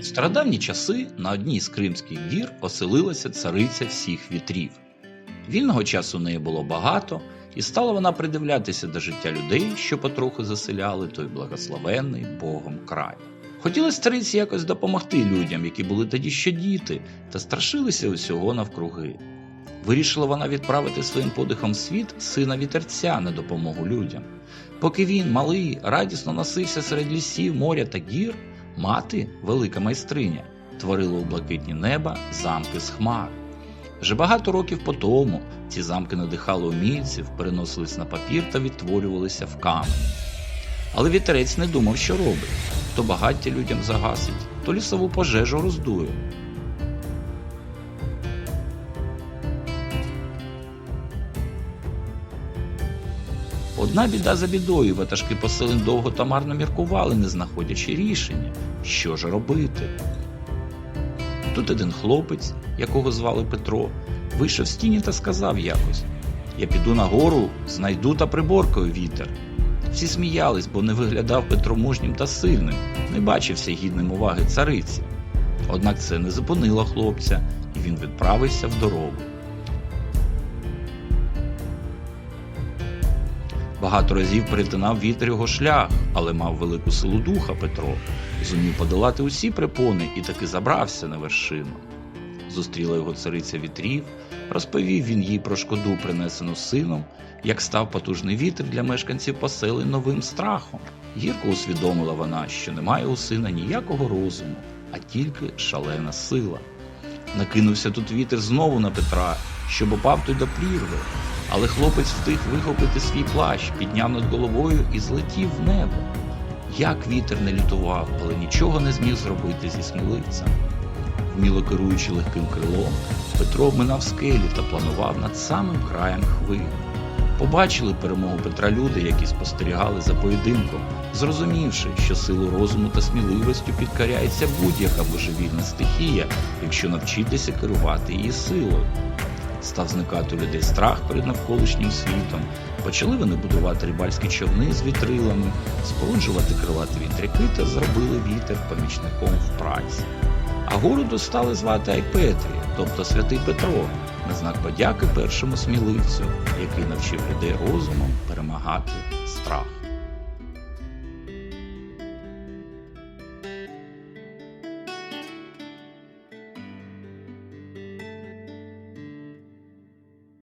В стародавні часи на одній з кримських гір оселилася цариця всіх вітрів. Вільного часу у неї було багато, і стала вона придивлятися до життя людей, що потроху заселяли той благословенний Богом край. Хотілося цариці якось допомогти людям, які були тоді ще діти, та страшилися усього навкруги. Вирішила вона відправити своїм подихом в світ сина вітерця на допомогу людям. Поки він, малий, радісно носився серед лісів, моря та гір, мати, велика майстриня, творила у блакитні неба замки з хмар. Вже багато років по тому ці замки надихали умільців, переносились на папір та відтворювалися в камені. Але вітерець не думав, що робить. То багаття людям загасить, то лісову пожежу роздує. Одна біда за бідою, ватажки поселень довго та марно міркували, не знаходячи рішення, що ж робити. Тут один хлопець, якого звали Петро, вийшов з тіні та сказав якось: «Я піду на гору, знайду та приборкаю вітер». Всі сміялись, бо не виглядав Петро мужнім та сильним, не бачився гідним уваги цариці. Однак це не зупинило хлопця, і він відправився в дорогу. Багато разів перетинав вітер його шлях, але мав велику силу духа Петро, зумів подолати усі препони і таки забрався на вершину. Зустріла його цариця вітрів, розповів він їй про шкоду, принесену сином, як став потужний вітер для мешканців поселень новим страхом. Гірко усвідомила вона, що немає у сина ніякого розуму, а тільки шалена сила. Накинувся тут вітер знову на Петра, щоб упав той до прірви. Але хлопець встиг вихопити свій плащ, підняв над головою і злетів в небо. Як вітер не лютував, але нічого не зміг зробити зі сміливцем. Вміло керуючи легким крилом, Петро обминав скелі та планував над самим краєм хвиль. Побачили перемогу Петра люди, які спостерігали за поєдинком, зрозумівши, що силу розуму та сміливістю підкоряється будь-яка божевільна стихія, якщо навчитися керувати її силою. Став зникати у людей страх перед навколишнім світом, почали вони будувати рибальські човни з вітрилами, споруджувати крилаті вітряки та зробили вітер помічником в праці. А гору стали звати Айпетрі, тобто Святий Петро, на знак подяки першому сміливцю, який навчив людей розумом перемагати страх.